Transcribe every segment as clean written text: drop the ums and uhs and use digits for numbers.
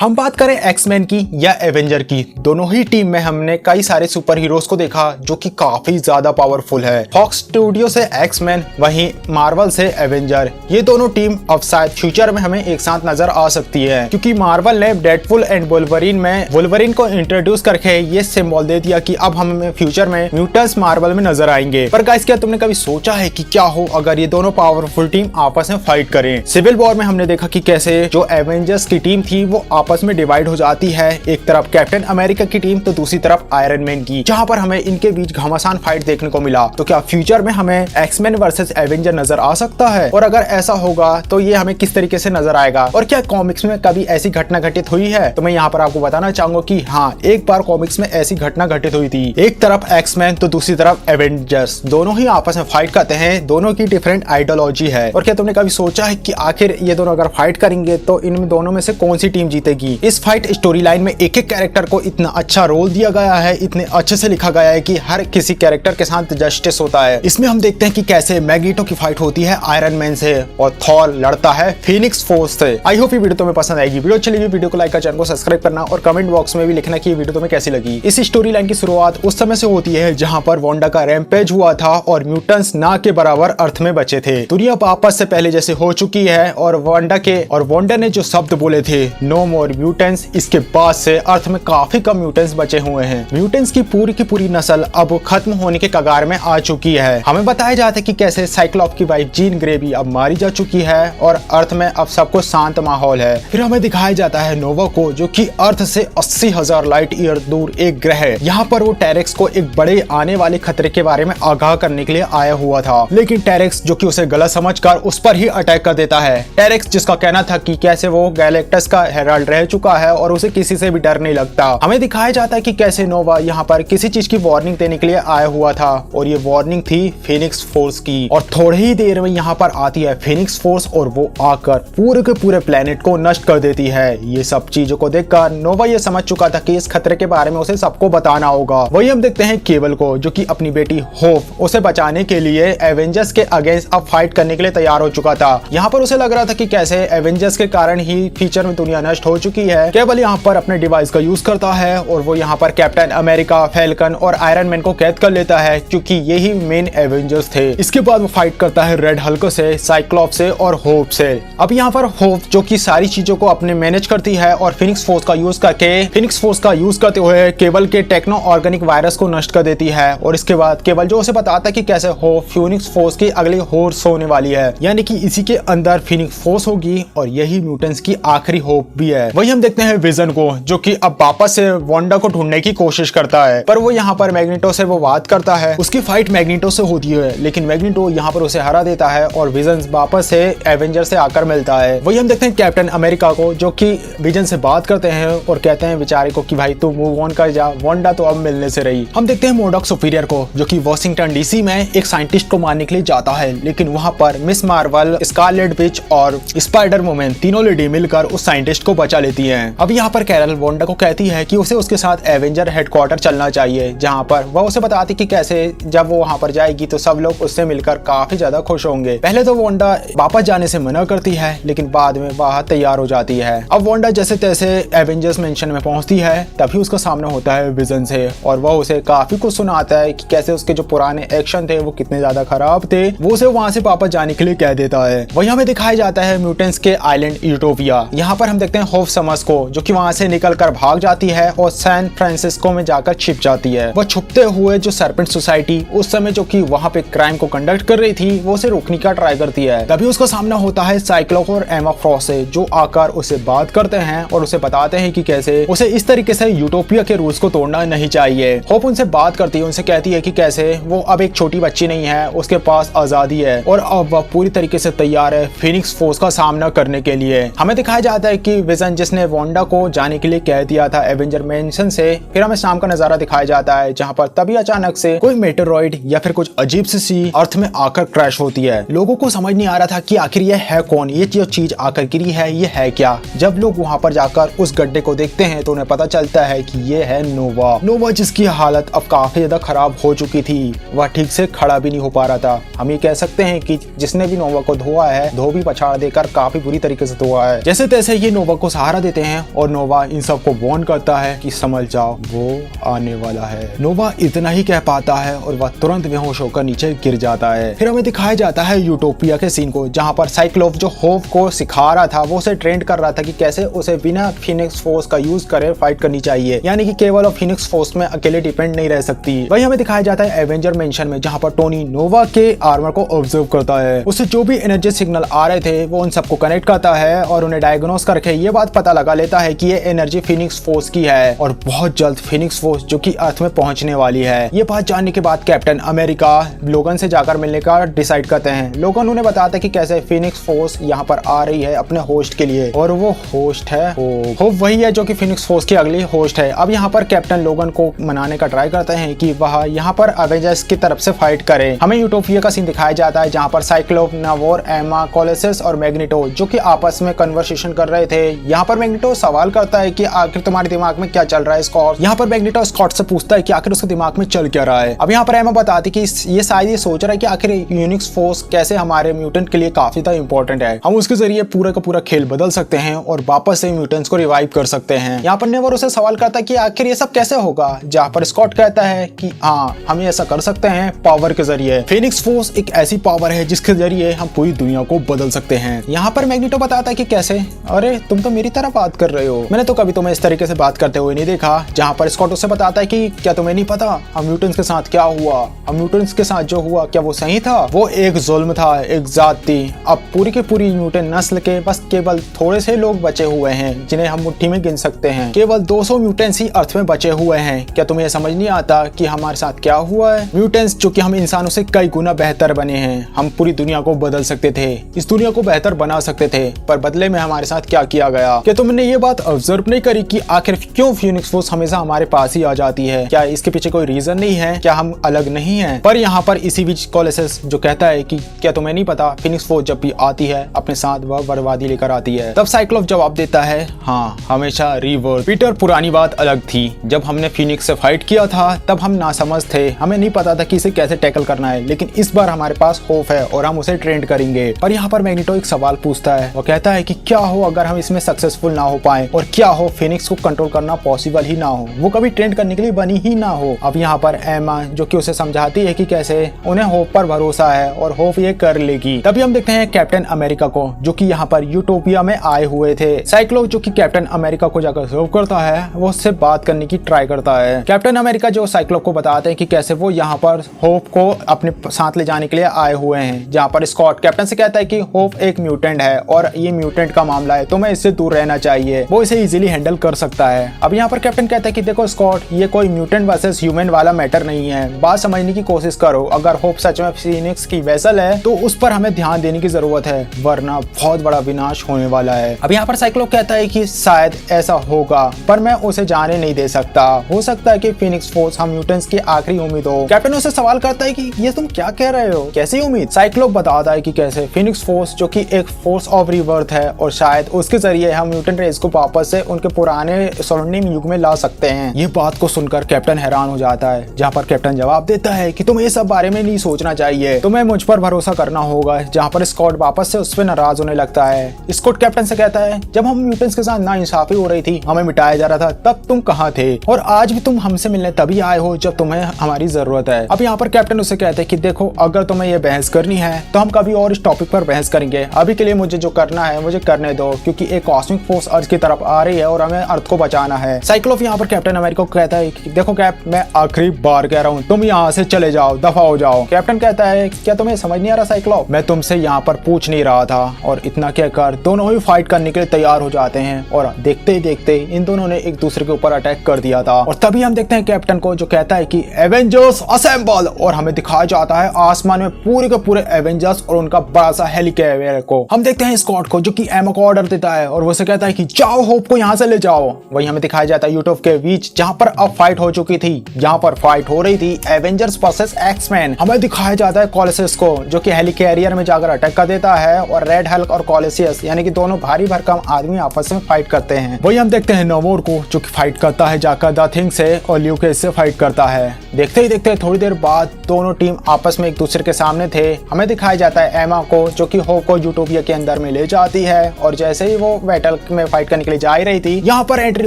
हम बात करें एक्समैन की या एवेंजर की, दोनों ही टीम में हमने कई सारे सुपर हीरोज को देखा जो कि काफी ज्यादा पावरफुल है। फॉक्स स्टूडियो से एक्समैन, वहीं मार्वल से एवेंजर, ये दोनों टीम अब शायद फ्यूचर में हमें एक साथ नजर आ सकती है, क्योंकि मार्वल ने डेडपुल एंड वुल्वरीन में वुल्वरीन को इंट्रोड्यूस करके ये सिंबल दे दिया कि अब हमें फ्यूचर में म्यूटेंट्स मार्वल में नजर आएंगे। पर गाइस, क्या तुमने कभी सोचा है कि क्या हो अगर ये दोनों पावरफुल टीम आपस में फाइट करें? सिविल वॉर में हमने देखा कि कैसे जो एवेंजर्स की टीम थी वो आपस में डिवाइड हो जाती है, एक तरफ कैप्टन अमेरिका की टीम तो दूसरी तरफ आयरन मैन की, जहां पर हमें इनके बीच घमासान फाइट देखने को मिला। तो क्या फ्यूचर में हमें एक्समैन वर्सेस एवेंजर नजर आ सकता है? और अगर ऐसा होगा तो ये हमें किस तरीके से नजर आएगा? और क्या कॉमिक्स में कभी ऐसी घटना घटित हुई है? तो मैं यहाँ पर आपको बताना चाहूंगा कि हाँ, एक बार कॉमिक्स में ऐसी घटना घटित हुई थी। एक तरफ एक्समैन तो दूसरी तरफ एवेंजर्स, दोनों ही आपस में फाइट करते हैं, दोनों की डिफरेंट आइडियोलॉजी है। और क्या तुमने कभी सोचा है कि आखिर ये दोनों अगर फाइट करेंगे तो इन दोनों में से कौन सी टीम जीतेगी? इस फाइट स्टोरी लाइन में एक एक कैरेक्टर को इतना अच्छा रोल दिया गया है, इतने अच्छे से लिखा गया है कि हर किसी कैरेक्टर के साथ जस्टिस होता है। इसमें हम देखते हैं कि कैसे मैग्नेटो की फाइट होती है आयरन मैन से और थॉर लड़ता है फीनिक्स फोर्स से। आई होप ये वीडियो तुम्हें पसंद आएगी। वीडियो अच्छी लगी वीडियो को लाइक कर, चैनल को सब्सक्राइब करना और कमेंट बॉक्स में भी लिखना कि ये वीडियो तुम्हें कैसी लगी। इस स्टोरी लाइन की शुरुआत उस समय से होती है जहां पर वांडा का रैम्पेज हुआ था और म्यूटेंट्स ना के बराबर अर्थ में बचे थे। दुनिया वापस से पहले जैसे हो चुकी है और वांडा ने जो शब्द बोले थे, नो मोर म्यूटेंट्स, इसके बाद से अर्थ में काफी कम म्यूटेंट्स बचे हुए हैं। म्यूटेंट्स की पूरी नस्ल अब खत्म होने के कगार में आ चुकी है। हमें बताया जाता है कि कैसे साइक्लॉप की वाइफ जीन ग्रे भी अब मारी जा चुकी है और अर्थ में अब सबको शांत माहौल है। फिर हमें दिखाया जाता है नोवा को, जो कि अर्थ से 80,000 लाइट ईयर दूर एक ग्रह है। यहाँ पर वो टेरेक्स को एक बड़े आने वाले खतरे के बारे में आगाह करने के लिए आया हुआ था, लेकिन टेरेक्स जो कि उसे गलत समझकर उस पर ही अटैक कर देता है। टेरेक्स जिसका कहना था कि कैसे वो गैलेक्टस का हेराल्ड रह चुका है और उसे किसी से भी डर नहीं लगता। हमें दिखाया जाता है कि कैसे नोवा यहाँ पर किसी चीज की वार्निंग देने के लिए आया हुआ था और ये वार्निंग थी फीनिक्स फोर्स की। और थोड़ी ही देर में यहाँ पर आती है फीनिक्स फोर्स और वो आकर पूरे के पूरे प्लेनेट को नष्ट कर देती है। ये सब चीजों को देखकर नोवा ये समझ चुका था कि इस खतरे के बारे में उसे सबको बताना होगा। वही हम देखते हैं केबल को, जो कि अपनी बेटी होप उसे बचाने के लिए एवेंजर्स के अगेंस्ट अब फाइट करने के लिए तैयार हो चुका था। यहाँ पर उसे लग रहा था कि कैसे एवेंजर्स के कारण ही फ्यूचर में दुनिया नष्ट हो चुकी है। केबल यहाँ पर अपने डिवाइस का यूज करता है और वो यहाँ पर कैप्टन अमेरिका, फैल्कन और आयरन मैन को कैद कर लेता है, क्योंकि यही मेन एवेंजर्स थे। इसके बाद वो फाइट करता है रेड हल्क से, साइक्लॉप से और होप से। अब यहाँ पर होप जो कि सारी चीजों को अपने मैनेज करती है और फिनिक्स फोर्स का यूज करते हुए cable K techno organic virus को नष्ट कर देती है। और इसके बाद केबल जो उसे बताता है कि कैसे होप फिनिक्स फोर्स की अगली होर्स होने वाली है, यानी कि इसी के अंदर फिनिक्स फोर्स होगी और यही म्यूटेंट्स की आखिरी होप भी है। वही हम देखते हैं विजन को, जो कि अब वापस से वांडा को ढूंढने की कोशिश करता है, पर वो यहाँ पर मैग्नेटो से वो बात करता है। उसकी फाइट मैग्नेटो से होती है, लेकिन मैग्नेटो यहाँ पर उसे हरा देता है और विजन वापस से एवेंजर से आकर मिलता है। वही हम देखते हैं कैप्टन अमेरिका को, जो कि विजन से बात करते हैं और कहते हैं बेचारे को कि भाई तू मूव ऑन कर जा, वांडा तो अब मिलने से रही। हम देखते हैं मोडॉक सुपीरियर को, जो कि वॉशिंगटन डीसी में एक साइंटिस्ट को मारने के लिए जाता है, लेकिन वहाँ पर मिस मार्वल, स्कारलेट विच और स्पाइडर वुमन तीनों लेडी मिलकर उस साइंटिस्ट को बचा लेती है। अब यहाँ पर कैरल वांडा को कहती है कि उसे उसके साथ एवेंजर हेडक्वार्टर चलना चाहिए, जहाँ पर वह उसे बताती कि कैसे जब वो वहाँ पर जाएगी तो सब लोग उससे मिलकर काफी ज्यादा खुश होंगे। पहले तो वांडा वापस जाने से मना करती है, लेकिन बाद में वह तैयार हो जाती है। अब वांडा जैसे तैसे एवेंजर्स मेंशन में पहुंचती है, तभी उसका सामना होता है विजन से और वह उसे काफी कुछ सुनाता है कि कैसे उसके जो पुराने एक्शन थे वो कितने ज्यादा खराब थे। वो उसे वहां से वापस जाने के लिए कह देता है। वही हमें दिखाया जाता है म्यूटेंट्स के आइलैंड यूटोपिया। यहाँ पर हम देखते हैं होप समर्स को, जो कि वहां से निकलकर भाग जाती है और सैन फ्रांसिस्को में जाकर छिप जाती है। वह छुपते हुए जो सर्पेंट सोसाइटी उस समय जो कि वहां पे क्राइम को कंडक्ट कर रही थी, वो उसे रोकने का ट्राई करती है। तभी उसका सामना होता है साइक्लॉप और एमा फ्रॉस्ट से, जो आकर उसे बात करते हैं और उसे बताते हैं कि कैसे उसे इस तरीके से यूटोपिया के रूल्स को तोड़ना नहीं चाहिए। होप उनसे बात करती है, उनसे कहती है कि कैसे वो अब एक छोटी बच्ची नहीं है, उसके पास आजादी है और अब वह पूरी तरीके से तैयार है फिनिक्स फोर्स का सामना करने के लिए। हमें दिखाया जाता है कि विजन जिसने वांडा को जाने के लिए कह दिया था एवेंजर मेंशन से, फिर हमें शाम का नजारा दिखाया जाता है जहां पर तभी अचानक से कोई मेटेरॉइड या फिर कुछ अजीब सी अर्थ में आकर क्रैश होती है। लोगों को समझ नहीं आ रहा था कि आखिर ये है कौन, ये जो चीज आकर गिरी है ये है क्या। जब लोग वहां पर जाकर उस गड्ढे को देखते हैं तो उन्हें पता चलता है कि ये है नोवा, जिसकी हालत अब काफी ज्यादा खराब हो चुकी थी। वह ठीक से खड़ा भी नहीं हो पा रहा था। हम ये कह सकते हैं कि जिसने भी नोवा को धोआ है, धोबी पछाड़ देकर काफी बुरी तरीके से धोआ है। जैसे तैसे ये नोवा को सहारा सहारा देते हैं और नोवा इन सबको वार्न करता है कि समझ जाओ वो आने वाला है। नोवा इतना ही कह पाता है और वह तुरंत बेहोश होकर नीचे गिर जाता है। फिर हमें दिखाया जाता है यूटोपिया के सीन को, जहाँ पर साइक्लोप जो होप को सिखा रहा था, वो उसे ट्रेंड कर रहा था कि कैसे उसे बिना फीनिक्स फोर्स का यूज करे फाइट करनी चाहिए, यानी कि केवल फीनिक्स फोर्स में अकेले डिपेंड नहीं रह सकती। वही हमें दिखाया जाता है एवेंजर मेंशन में, जहाँ पर टोनी नोवा के आर्मर को ऑब्जर्व करता है। उससे जो भी एनर्जी सिग्नल आ रहे थे वो उन सबको कनेक्ट करता है और उन्हें डायग्नोस करके ये बात पता लगा लेता है कि ये एनर्जी फीनिक्स फोर्स की है और बहुत जल्द फीनिक्स फोर्स जो कि अर्थ में पहुंचने वाली है। ये बात जानने के बाद कैप्टन अमेरिका लोगन से जाकर मिलने का डिसाइड करते हैं। लोगन उन्हें बताता है कि कैसे फीनिक्स फोर्स यहाँ पर आ रही है अपने होस्ट के लिए, और वो होस्ट है होप वही है जो कि फीनिक्स फोर्स की अगली होस्ट है। अब यहाँ पर कैप्टन लोगन को मनाने का ट्राई करते हैं कि वह यहाँ पर अवेंजर्स की तरफ से फाइट करे। हमें यूटोपिया का सीन दिखाया जाता है, जहाँ पर साइक्लोप, नावोर, एमा, कोलोसस और मैग्नेटो जो कि आपस में कन्वर्सेशन कर रहे थे। यहाँ पर मैग्नेटो सवाल करता है कि आखिर तुम्हारे दिमाग में क्या चल रहा है स्कॉट। यहाँ पर मैग्नेटो स्कॉट से पूछता है कि आखिर उसके दिमाग में चल क्या रहा है। अब यहाँ पर एमा बताती कि ये शायद ये सोच रहा है कि आखिर यूनिक्स फोर्स कैसे हमारे म्यूटेंट के लिए काफी ज्यादा इंपॉर्टेंट है, हम उसके जरिए पूरा का पूरा खेल बदल सकते हैं और वापस से म्यूटेंट्स को रिवाइव कर सकते हैं। यहाँ पर नेवर उसे सवाल करता है कि आखिर ये सब कैसे होगा, जहाँ पर स्कॉट कहता है कि हाँ हम ऐसा कर सकते हैं पावर के जरिए। फीनिक्स फोर्स एक ऐसी पावर है जिसके जरिए हम पूरी दुनिया को बदल सकते हैं। यहाँ पर मैग्नेटो बताता है कि कैसे, अरे तुम तो मेरी तरह बात कर रहे हो, मैंने तो कभी तुम्हें इस तरीके से बात करते हुए नहीं देखा। जहाँ पर स्कॉट उससे बताता है कि क्या तुम्हें नहीं पता हम म्यूटेंट्स के साथ क्या हुआ, हम म्यूटेंट्स के साथ जो हुआ क्या वो सही था, वो एक जुल्म था, एक जात थी। अब पूरी की पूरी म्यूटेंट नस्ल के बस केवल थोड़े से लोग बचे हुए हैं जिन्हें हम मुट्ठी में गिन सकते हैं। केवल 200 म्यूटेंट्स ही अर्थ में बचे हुए हैं। क्या तुम्हें समझ नहीं आता कि हमारे साथ क्या हुआ है? म्यूटेंट्स जो कि हम इंसानों से कई गुना बेहतर बने हैं, हम पूरी दुनिया को बदल सकते थे, इस दुनिया को बेहतर बना सकते थे, पर बदले में हमारे साथ क्या किया गया। क्या तुमने ये बात ऑब्जर्व नहीं करी कि आखिर क्यों फीनिक्स फोर्स हमेशा हमारे पास ही आ जाती है? क्या इसके पीछे कोई रीजन नहीं है? क्या हम अलग नहीं हैं? पर यहाँ पर इसी बीच कोलोसस जो कहता है कि क्या तुम्हें नहीं पता फीनिक्स फोर्स जब भी आती है अपने साथ वह बर्बादी लेकर आती है। तब साइक्लोप जवाब देता है, हाँ हमेशा रिवर्स। पीटर पुरानी बात अलग थी, जब हमने फीनिक्स से फाइट किया था तब हम नासमझ थे, हमें नहीं पता था कि इसे कैसे टैकल करना है, लेकिन इस बार हमारे पास होप है और हम उसे ट्रेंड करेंगे। पर यहाँ पर मैग्नेटो एक सवाल पूछता है, वो कहता है कि क्या हो अगर हम इसमें सक्सेसफुल ना हो पाए, और क्या हो फीनिक्स को कंट्रोल करना पॉसिबल ही ना हो, वो कभी ट्रेंड करने के लिए बनी ही ना हो। अब यहाँ पर एमा जो कि उसे समझाती है कि कैसे उन्हें होप पर भरोसा है और होप ये कर लेगी। तभी हम देखते हैं कैप्टन अमेरिका को जो कि यहाँ पर यूटोपिया में आए हुए थे। साइक्लोप जो कि कैप्टन अमेरिका को जाकर सर्व करता है, वो उससे बात करने की ट्राई करता है। कैप्टन अमेरिका जो साइक्लोप को बताते हैं कि कैसे वो यहाँ पर होप को अपने साथ ले जाने के लिए आए हुए हैं। जहाँ पर स्कॉट कैप्टन से कहता है कि होप एक म्यूटेंट है और ये म्यूटेंट का मामला है, तुम्हें इससे दूर रहना चाहिए, वो इसे इजीली हैंडल कर सकता है। अब यहाँ पर कैप्टन कहता है कि देखो स्कॉट, ये कोई म्यूटेंट वर्सेस ह्यूमन वाला मैटर नहीं है, बात समझने की कोशिश करो। अगर होप सच में फीनिक्स की वेसल है तो उस पर हमें ध्यान देने की जरूरत है, वरना बहुत बड़ा विनाश होने वाला है। अब यहाँ पर साइक्लोप कहता है कि शायद ऐसा होगा, पर मैं उसे जाने नहीं दे सकता, हो सकता है कि फीनिक्स फोर्स हम म्यूटेंट्स की आखिरी उम्मीद हो। कैप्टन उससे सवाल करता है कि ये तुम क्या कह रहे हो, कैसी उम्मीद? साइक्लोप बताता है कि कैसे फीनिक्स फोर्स जो कि एक फोर्स ऑफ रिबर्थ है और शायद उसके जरिए हम म्यूटेंट रेस को वापस से उनके पुराने स्वर्णिम युग में ला सकते हैं। ये बात को सुनकर कैप्टन हैरान हो जाता है, जहाँ पर कैप्टन जवाब देता है कि तुम्हें ये सब बारे में नहीं सोचना चाहिए, तुम्हें मुझ पर भरोसा करना होगा। जहाँ पर स्कॉट वापस से उस पर नाराज होने लगता है। स्कॉट कैप्टन से कहता है, जब हम म्यूटेंट्स के साथ नाइंसाफी हो रही थी, हमें मिटाया जा रहा था, तब तुम कहाँ थे? और आज भी तुम हमसे मिलने तभी आए हो जब तुम्हें हमारी जरूरत है। अब यहाँ पर कैप्टन उसे कहते हैं कि देखो, अगर तुम्हें ये बहस करनी है तो हम कभी और इस टॉपिक पर बहस करेंगे, अभी के लिए मुझे जो करना है मुझे करने दो, क्योंकि एक कॉस्मिक फोर्स अर्थ की तरफ आ रही है और हमें अर्थ को बचाना है। साइक्लोप यहाँ पर कैप्टन अमेरिका को कहता है कि देखो कैप, मैं आखिरी बार कह रहा हूँ, तुम यहाँ से चले जाओ, दफा हो जाओ। कैप्टन कहता है, क्या तुम्हें समझ नहीं आ रहा साइक्लोप, मैं तुमसे यहाँ पर पूछ नहीं रहा था। और इतना कहकर दोनों ही फाइट करने के लिए तैयार हो जाते हैं और देखते ही देखते इन दोनों ने एक दूसरे के ऊपर अटैक कर दिया था। और तभी हम देखते हैं कैप्टन को जो कहता है कि एवेंजर्स असेंबल, और हमें दिखाया जाता है आसमान में पूरे के पूरे एवेंजर्स और उनका बड़ा सा हेलीकॉप्टर को। हम देखते हैं स्कॉट को जो कि एमा को ऑर्डर देता है और वो से कहता है कि जाओ होप को यहाँ से ले जाओ। वही हमें दिखाया जाता है यूटोप के बीच, जहाँ पर अब फाइट हो चुकी थी, जहाँ पर फाइट हो रही थी एवेंजर्स वर्सेस एक्समैन। हमें दिखाया जाता है कोलोसस को जो कि हेलीकैरियर में जाकर अटैक कर देता है और रेड हल्क और कोलोसियस यानी कि दोनों भारी भरकम आदमी आपस में फाइट करते हैं। वही हम देखते हैं नावोर को जो कि फाइट करता है जाकर द थिंग से और ल्यूकेस से फाइट करता है। देखते ही देखते थोड़ी देर बाद दोनों टीम आपस में एक दूसरे के सामने थे। हमें दिखाया जाता है एमा को, जो कि होप को यूटोपिया के अंदर में ले जाती है और जैसे ही वो बैटल में फाइट करने के लिए जा ही रही थी, यहाँ पर एंट्री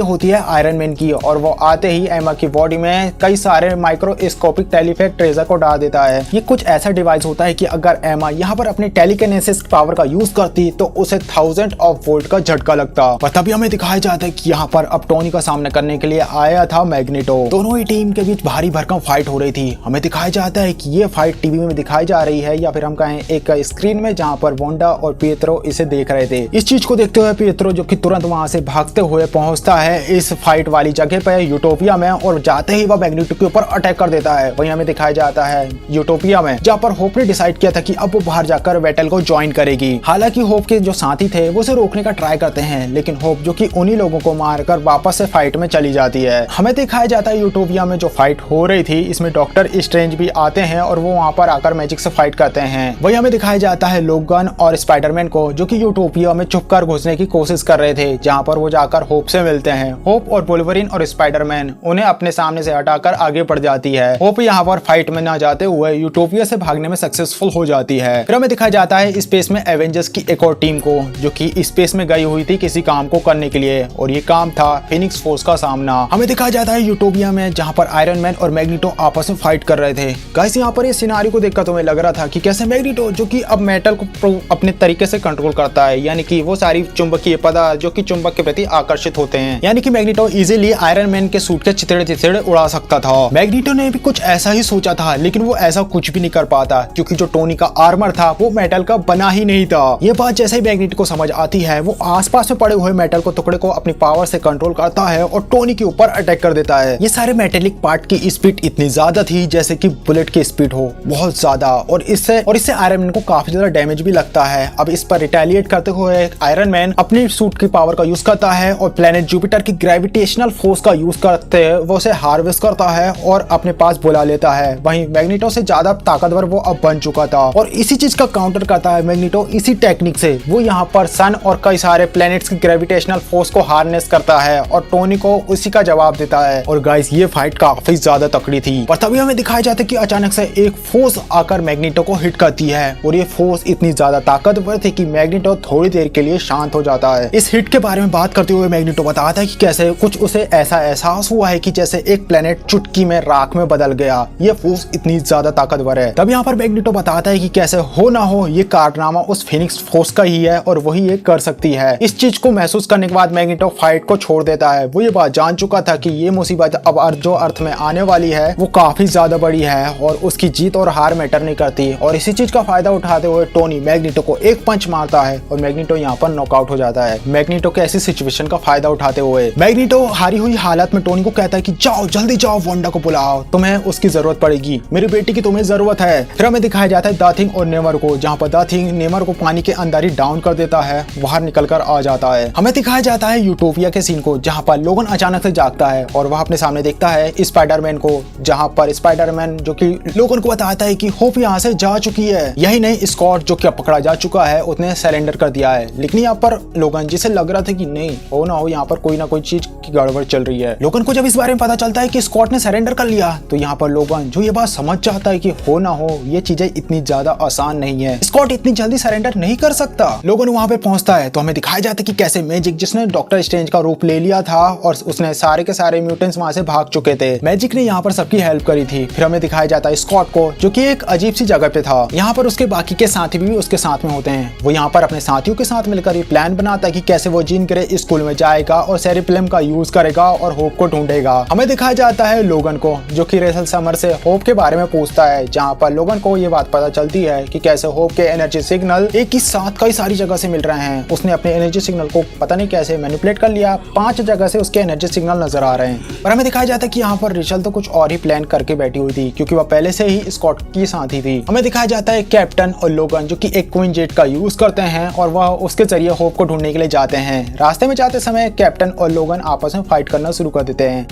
होती है आयरन मैन की और वो आते ही एमा की बॉडी में कई सारे माइक्रोस्कोपिक टेलीफेक ट्रेजर को डाल देता है। ये कुछ ऐसा डिवाइस होता है कि अगर एमा यहाँ पर अपनी टेलीकिनेसिस पावर का यूज करती तो उसे 1000 ऑफ वोल्ट का झटका लगता। पर तभी हमें दिखाया जाता है कि यहाँ पर अब टोनी का सामना करने के लिए आया था मैग्नेटो। दोनों ही टीम के बीच भारी भरकम फाइट हो रही थी। हमें दिखाया जाता है कि ये फाइट टीवी में दिखाई जा रही है या फिर हम कहें एक स्क्रीन में, जहाँ पर वोंडा और पिएत्रो इसे देख रहे थे। इस चीज को देखते हुए पिएत्रो जो कि तुरंत वहां से भागते हुए पहुंचता है इस फाइट वाली जगह पे यूटोपिया में और जाते ही वह मैग्नेटो के ऊपर अटैक कर देता है। वहीं हमें दिखाया जाता है यूटोपिया में, जहाँ पर होप ने डिसाइड किया था कि अब वो बाहर जाकर बैटल को ज्वाइन करेगी। हालांकि होप के जो साथी थे वो उसे रोकने का ट्राई करते हैं, लेकिन होप जो कि उन्हीं लोगों को मारकर वापस से फाइट में चली जाती है। हमें दिखाया जाता है यूटोपिया में जो फाइट हो रही थी, इसमें डॉक्टर स्ट्रेंज भी आते हैं और वो वहां पर आकर मैजिक से फाइट करते हैं। वही हमें दिखाया जाता है लोगन और स्पाइडरमैन को, जो कि यूटोपिया में छुपकर घुसने की कोशिश कर रहे थे, जहां पर वो जाकर होप से मिलते हैं। होप और वुल्वरीन और स्पाइडरमैन उन्हें अपने सामने से हटाकर आगे बढ़ जाती है। होप यहाँ पर फाइट में न जाते हुए यूटोपिया से भागने में सक्सेसफुल हो जाती है। फिर हमें दिखाया जाता है स्पेस में एवेंजर्स की एक और टीम को, जो कि स्पेस में गई हुई थी किसी काम को करने के लिए, और ये काम था फिनिक्स फोर्स का सामना। हमें दिखाया जाता है यूटोपिया में, जहां पर आयरन मैन और मैग्नेटो आपस में फाइट कर रहे थे। गाइस यहाँ पर इस सिनारियो को देखकर तुम्हें लग रहा था कि कैसे मैग्नेटो जो कि अब मेटल को अपने तरीके से कंट्रोल करता है, यानी कि वो सारी चुंबकीय पदार्थ जो कि चुंबक के प्रति आकर्षित होते हैं, यानी कि मैग्नेटो इजीली आयरन मैन के सूट के चिथड़े उड़ा सकता था। मैग्नेटो ने भी कुछ ऐसा ही सोचा था, लेकिन वो ऐसा कुछ भी नहीं कर पाता, क्योंकि जो टोनी का आर्मर था वो मेटल का बना ही नहीं था। ये बात जैसे ही मैग्नेटो को समझ आती है, वो आसपास में पड़े हुए मेटल को टुकड़े को अपनी पावर से कंट्रोल करता है और टोनी के ऊपर अटैक कर देता है। ये सारे मेटेलिक पार्ट की स्पीड इतनी ज्यादा थी जैसे कि बुलेट की स्पीड हो, बहुत ज्यादा, और इससे आयरन मैन को काफी ज्यादा डैमेज भी लगता है। अब इस पर रिटेलिएट करते हुए आयरन मैन अपनी सूट की पावर का यूज करता है और प्लेनेट जुपिटर की ग्रेविटेशनल फोर्स का यूज करते हुए वो उसे हार्वेस्ट करता है और अपने पास बुला लेता है। वहीं मैग्नेटो से ज्यादा ताकतवर वो अब बन चुका था और इसी चीज का काउंटर करता है मैग्नेटो। इसी टेक्निक से वो यहाँ पर सन और कई सारे प्लैनेट्स की ग्रेविटेशनल फोर्स को हार्नेस करता है और टोनी को उसी का जवाब देता है। और गाइस ये फाइट काफी ज्यादा तकड़ी थी, पर तभी हमें दिखाया जाता है कि अचानक से एक फोर्स आकर मैग्नेटो को हिट करती है और ये फोर्स इतनी ज्यादा ताकतवर थी कि मैग्नेटो थोड़ी देर के लिए शांत हो जाता है। इस हिट के बारे में बात करते हुए मैग्नेटो बताता है कि कैसे कुछ उसे ऐसा एहसास हुआ है कि जैसे एक प्लेनेट चुटकी में राख में बदल गया। ये फोर्स इतनी ज्यादा ताकतवर है। तब यहाँ पर मैग्नेटो बताता है कि कैसे हो ना हो ये कारनामा उस फिनिक्स फोर्स का ही है और वही ये कर सकती है। इस चीज को महसूस करने के बाद मैग्नेटो फाइट को छोड़ देता है। वो ये बात जान चुका था कि ये मुसीबत अब जो अर्थ में आने वाली है वो काफी ज्यादा बड़ी है और उसकी जीत और हार मैटर नहीं करती। और इसी चीज का फायदा उठाते हुए टोनी मैग्नेटो को एक पंच मारता है और मैग्नेटो यहाँ पर नॉकआउट हो जाता है। मैग्नेटो के ऐसी सिचुएशन का फायदा उठाते हुए मैग्नेटो हारी हुई हालत में टोनी को कहता है कि जाओ जल्दी जाओ, वोंडा को बुलाओ, तुम्हें उसकी जरूरत पड़ेगी, मेरी बेटी की तुम्हें जरूरत है। फिर हमें दिखाया जाता है द थिंग और नेमर को, जहाँ पर द थिंग नेमर को पानी के अंदर ही डाउन कर देता है, बाहर निकल कर आ जाता है। हमें दिखाया जाता है यूटोपिया के सीन को, जहाँ पर लोगन अचानक से जागता है और वह अपने सामने देखता है स्पाइडरमैन को, जहाँ पर स्पाइडरमैन जो कि लोगन को बताता है कि होप यहाँ से जा चुकी है। यही नहीं, स्कॉट जो कि पकड़ा जा चुका है उसने सरेंडर कर दिया है। लेकिन यहाँ पर लोगन जिसे लग रहा था कि नहीं हो ना हो यहाँ पर कोई ना कोई चीज की गड़बड़ चल रही है। लोगन को जब इस बारे में पता चलता है कि स्कॉट ने सरेंडर कर लिया, तो यहाँ पर लोगन जो ये बात समझ जाता है कि हो ना हो ये चीजें इतनी ज्यादा आसान नहीं है, स्कॉट इतनी जल्दी सरेंडर नहीं कर सकता। लोगन वहां पे पहुंचता है तो हमें दिखाया जाता है कि कैसे मैजिक जिसने डॉक्टर स्ट्रेंज का रूप ले लिया था और उसने सारे के सारे म्यूटेंट्स वहां से भाग चुके थे, मैजिक ने यहाँ पर सबकी हेल्प करी थी। फिर हमें दिखाया जाता है स्कॉट को, जो कि एक अजीब सी जगह पे था। यहाँ पर उसके बाकी के साथी भी उसके साथ में होते हैं। वो यहाँ पर अपने साथियों के साथ मिलकर ये प्लान बनाता है कि कैसे वो जीन ग्रे स्कूल में जाएगा और सेरिप्लम का यूज करेगा और होप को ढूंढेगा। हमें दिखाया जाता है लोगन को, जो कि रेचल समर से होप के बारे में पूछता है, जहाँ पर लोगन को ये बात पता चलती है कि कैसे होप के एनर्जी सिग्नल एक ही साथ कई सारी जगह से मिल रहे हैं। उसने अपने एनर्जी सिग्नल को पता नहीं कैसे मैनिपुलेट कर लिया, 5 जगह से उसके एनर्जी सिग्नल नजर आ रहे हैं। पर हमें दिखाया जाता है कि यहाँ पर रेचल तो कुछ और ही प्लान करके बैठी हुई थी, क्योंकि वह पहले से ही स्कॉट की साथी थी। हमें दिखाया जाता है कैप्टन और लोगन जो कि एक क्वीन जेट का यूज करते हैं और वह उसके जरिए होप को ढूंढने के लिए जाते हैं। रास्ते में जाते समय कैप्टन और लोगन आपस में फाइट करना शुरू कर देते हैं।